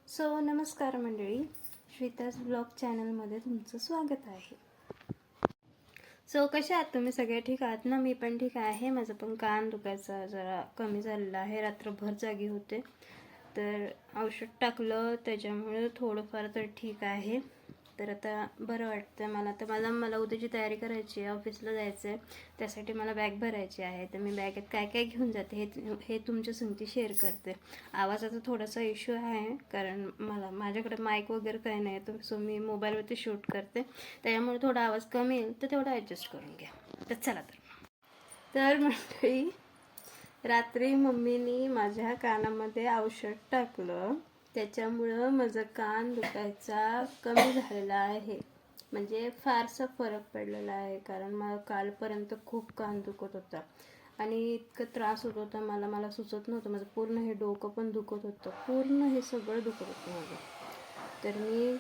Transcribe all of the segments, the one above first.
नमस्कार मंडळी, श्वेताज ब्लॉग चॅनलमध्ये तुमचं स्वागत आहे. कसे आहात तुम्ही सगळे? ठीक आहात ना? मी पण ठीक आहे. माझं पण कान दुखायचा जरा कमी झालेला आहे. रात्रभर जागी होते, तर औषध टाकलं त्याच्यामुळे थोडंफार तर ठीक आहे. तर आता बरं वाटतं मला. तर मला उद्याची तयारी करायची आहे, ऑफिसला जायचं आहे. त्यासाठी मला बॅग भरायची आहे. तर मी बॅगेत काय काय घेऊन जाते हे तुमच्या संगती शेअर करते. आवाजाचा थोडासा इश्यू आहे, कारण माझ्याकडे माईक वगैरे काही नाही, सो मी मोबाईलवरती शूट करते. त्याच्यामुळे थोडा आवाज कमी येईल, तर तेवढा ॲडजस्ट करून घ्या. तर चला तर मंडळी, रात्री मम्मीनी माझ्या कानामध्ये औषध टाकलं, त्याच्यामुळं माझं कान दुखायचा कमी झालेला आहे. म्हणजे फारसा फरक पडलेला आहे, कारण मला कालपर्यंत खूप कान दुखत होता आणि इतकं त्रास होत होता. मला सुचत नव्हतं. माझं पूर्ण हे डोकं पण दुखत होतं, पूर्ण हे सगळं दुखत होतं माझं. तर मी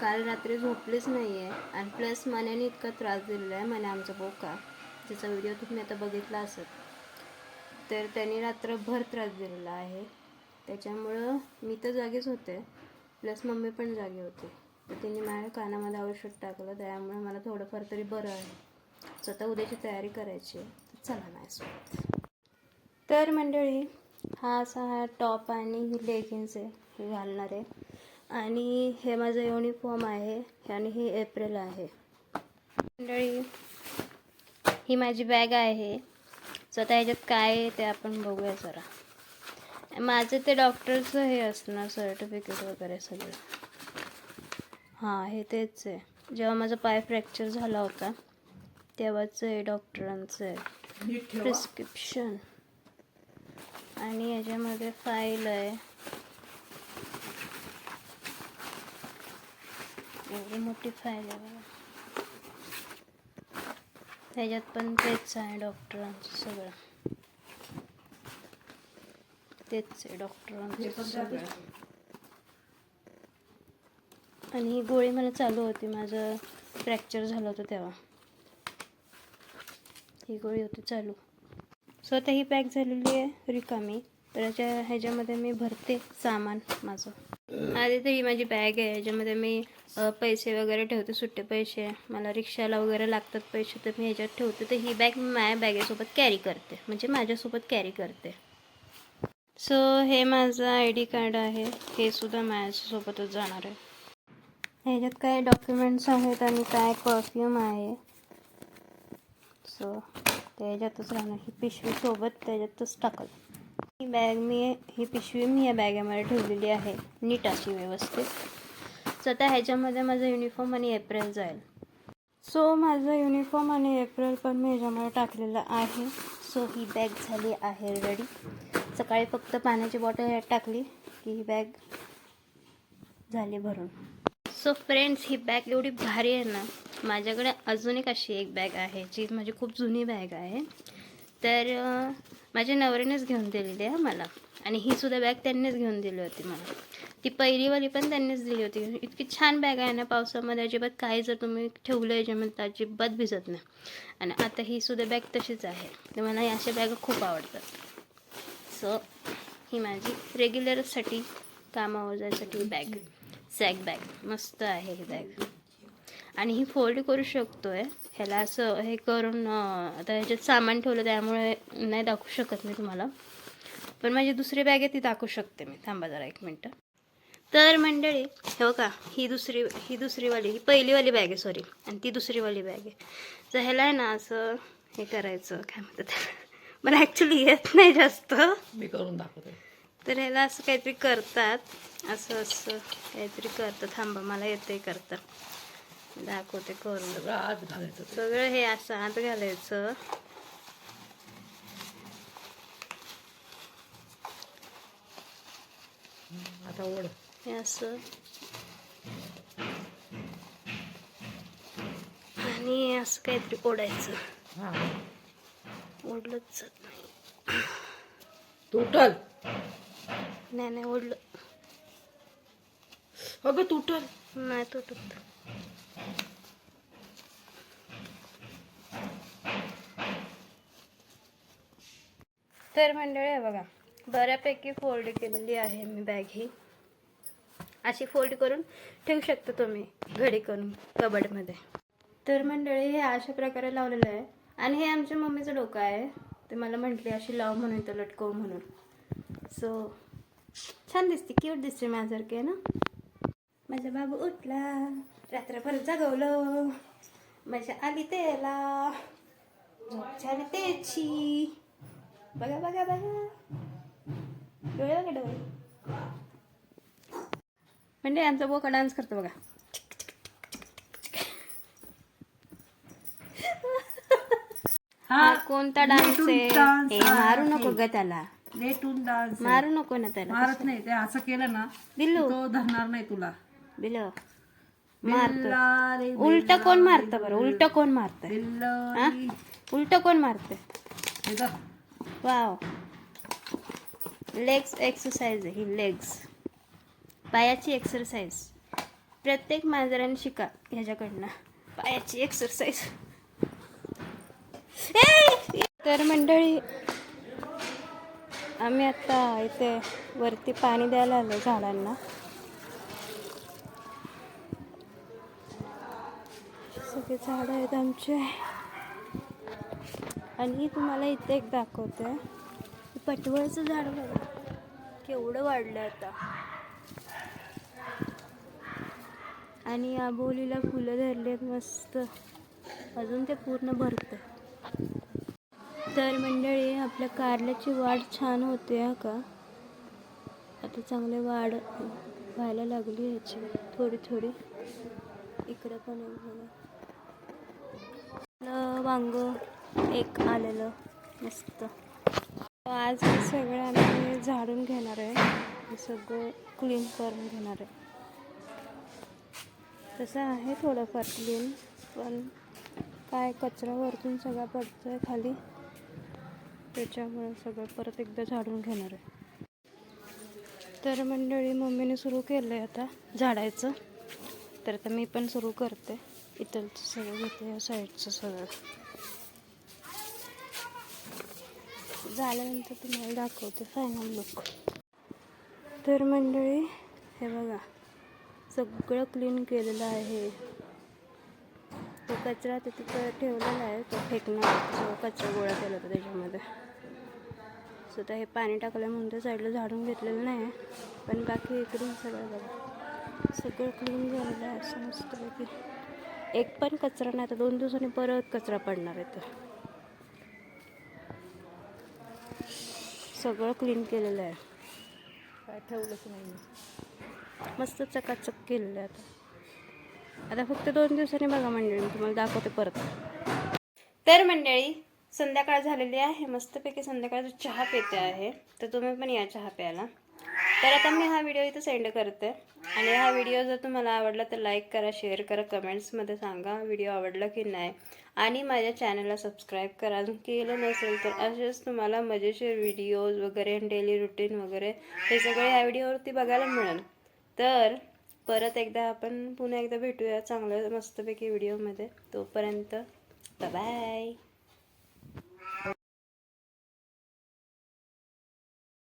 काल रात्री झोपलेच नाही आहे. आणि प्लस मण्याने इतका त्रास दिलेला आहे. मने आमचा बोका, ज्याचा व्हिडिओ तुम्ही आता बघितला असेल, तर त्यांनी रात्रभर त्रास दिलेला आहे. त्याच्यामुळं मी तर जागीच होते, प्लस मम्मी पण जागी होती. तर त्यांनी माझ्या कानामध्ये औषध टाकलं, त्यामुळे मला थोडंफार तरी बरं आहे. स्वतः उद्याची तयारी करायची आहे. चला नाही तर मंडळी, हा टॉप आणि ही लेगिन्स आहे, हे घालणार आहे. आणि हे माझं युनिफॉर्म आहे आणि ही एप्रिल आहे. मंडळी, ही माझी बॅग आहे. स्वतः ह्याच्यात काय आहे ते आपण बघूया जरा. माझं ते डॉक्टरचं हे असणार, सर्टिफिकेट वगैरे सगळं. हां, हे तेच आहे. जेव्हा माझा पाय फ्रॅक्चर झाला होता तेव्हाच आहे, डॉक्टरांचं आहे प्रिस्क्रिप्शन. आणि याच्यामध्ये फाईल आहे, एवढी मोठी फाईल आहे बघा. त्याच्यात पण तेच आहे, डॉक्टरांचं सगळं तेच आहे, डॉक्टरांचं सगळं. आणि ही गोळी मला चालू होती, माझं फ्रॅक्चर झालं होतं तेव्हा ही गोळी होती चालू. आता ही पॅक झालेली आहे रिकामी. तर ह्याच्यामध्ये मी भरते सामान माझं. आधी तर ही माझी बॅग आहे, ह्याच्यामध्ये मी पैसे वगैरे ठेवते, सुट्टे पैसे. मला रिक्षाला वगैरे लागतात पैसे, तर मी ह्याच्यात ठेवते. तर ही बॅग मी माझ्या बॅगेसोबत कॅरी करते, म्हणजे माझ्यासोबत कॅरी करते. हे माझं ID कार्ड आहे, हे सुद्धा माझ्यासोबतच जाणार आहे. ह्याच्यात काय डॉक्युमेंट्स आहेत आणि काय परफ्यूम आहे. त्याच्यातच राहणार. ही पिशवी सोबत त्याच्यातच टाकल. ही पिशवी मी या बॅगेमध्ये ठेवलेली आहे, नीट अशी व्यवस्थित. आता ह्याच्यामध्ये माझं युनिफॉर्म आणि एप्रिल जाईल. माझं युनिफॉर्म आणि एप्रिल पण मी ह्याच्यामध्ये टाकलेलं आहे. ही बॅग झाली आहे रेडी. सकाळी फक्त पाण्याची बॉटल ह्यात टाकली की ही बॅग झाली भरून. फ्रेंड्स, ही बॅग एवढी भारी आहे ना. माझ्याकडे अजून अशी एक बॅग आहे, जी माझी खूप जुनी बॅग आहे. तर माझ्या नवऱ्यानेच घेऊन दिलेली आहे मला. आणि ही सुद्धा बॅग त्यांनीच घेऊन दिली होती मला. ती पहिलीवाली पण त्यांनीच दिली होती. इतकी छान बॅग आहे ना, पावसामध्ये अजिबात काही जर तुम्ही ठेवलं याच्यामध्ये अजिबात भिजत नाही. आणि आता ही सुद्धा बॅग तशीच आहे. तर मला अशा बॅग खूप आवडतात. ही माझी रेग्युलरसाठी कामावर जायसाठी बॅग, सॅक बॅग मस्त आहे ही बॅग. आणि ही फोल्ड करू शकतोय. ह्याला असं हे करून आता ह्याच्यात सामान ठेवलं त्यामुळे नाही दाखवू शकत मी तुम्हाला, पण माझी दुसरी बॅग आहे ती दाखवू शकते मी. थांबा जरा एक मिनटं. तर मंडळी, हे बघा, ही दुसरीवाली, ही पहिलीवाली बॅग आहे, सॉरी, आणि ती दुसरीवाली बॅग आहे. तर ह्याला आहे ना असं हे करायचं, काय म्हणतात, मला ॲक्च्युली येत नाही जास्त, मी करून दाखवते. तर ह्याला असं काहीतरी करतात, असं काहीतरी करतात. थांबा, मला येते करतात, दाखवते करून. सगळं आत घालायचं, सगळं हे असं आत घालायचं. आता ओढ हे असं, आणि असं काहीतरी ओढायचं. ओढलंच नाही, तुटल नाही ओढलं, अगं तुटल नाही, तुटत. तर मंडळी बघा, बऱ्यापैकी फोल्ड केलेली आहे मी बॅग ही. अशी फोल्ड करून ठेवू शकता तुम्ही घडी करून कबडमध्ये. तर मंडळी हे अशा प्रकारे लावलेलं आहे. आणि हे आमच्या मम्मीचं डोकं आहे. ते मला म्हटले अशी लाव म्हणून इथं लटकव म्हणून. सो छान दिसते, क्यूट दिसते माझ्यासारखे आहे ना. माझा बाबू उठला, रात्रभर जागवलं, मजा आली त्याला, झोप झाली त्याची. बघा बघा बघा, डोळे बघा डोळे. म्हणजे आमचा बोका डान्स करतो बघा. हा कोणता डान्स आहे? हे मारू नको ग त्याला, लेटून डान्स मारू नको ना त्याला. मारत नाही ते, असं केलं ना बिल्लू तो धरणार नाही तुला. बिल्लू मारतो. उलट कोण मारतं बरं? उलट कोण मारतंय? उलट कोण मारतंय? वाव, लेग्स एक्सरसाइज आहे ही. लेग्स पायाची एक्सरसाइज प्रत्येक मांजराने शिका ह्याच्याकडनं, पायाची एक्सरसाइज. तर मंडळी आम्ही आता इथे वरती पाणी द्यायला आलो झाडांना. सगळे झाडं आहेत आमचे. आणि तुम्हाला इथे एक दाखवते, पटवळचं झाड बघा केवढं वाढलं आता. आणि आबोलीला फुलं धरलेत मस्त, अजून ते पूर्ण भरतं. तर मंडळी आपल्या कारल्याची वाढ छान होते हा का. आता चांगले वाढ व्हायला लागली याची थोडी थोडी. इकडं पण वांग एक आलेलं मस्त. आज हे सगळं आम्ही झाडून घेणार आहे, हे सगळं क्लीन करून घेणार आहे. तसं आहे थोडंफार क्लीन, पण काय कचरा वरतून सगळा पडतोय खाली, त्याच्यामुळे सगळं परत एकदा झाडून घेणार आहे. तर मंडळी मम्मीने सुरू केलं आहे आता झाडायचं, तर आता मी पण सुरू करते. इथलचं सगळं घेते, या साईडचं सगळं झाल्यानंतर तुम्हाला दाखवते फायनल लुक. तर मंडळी हे बघा सगळं क्लीन केलेलं आहे. तो कचरा तिथं ठेवलेला आहे, तो फेकणार, जो कचरा गोळा केला होता त्याच्यामध्ये. स्वतः हे पाणी टाकलं म्हणून त्या साईडला झाडून घेतलेलं नाही, पण बाकी इकडून सगळं बघा सगळं क्लीन झालेलं आहे असं मस्तपैकी. एक पण कचरा नाही. आता 2 दिवसांनी परत कचरा पडणार आहे. तर सगळं क्लीन केलेलं आहे, काय ठेवलंच नाही, मस्त चकाचक केलेलं आहे. आता फक्त 2 दिवसांनी बघा मंडळी, मी तुम्हाला दाखवते परत. तर मंडळी संध्याकाळ झालेली आहे, मस्तपैकी संध्याकाळचा चहा पिते आहे, तर तुम्ही पण या चहा प्यायला. तर आता मी हा व्हिडिओ इथं सेंड करते. आणि हा व्हिडिओ जर तुम्हाला आवडला तर लाईक करा, शेअर करा, कमेंट्समध्ये सांगा व्हिडिओ आवडला की नाही. आणि माझ्या चॅनलला सबस्क्राईब करा अजून केलं नसेल तर. असेच तुम्हाला मजेशीर व्हिडिओज वगैरे, डेली रुटीन वगैरे हे सगळे ह्या व्हिडिओवरती बघायला मिळेल. तर परत एकदा आपण पुन्हा एकदा भेटूया चांगलं मस्तपैकी व्हिडिओमध्ये. तोपर्यंत बाय.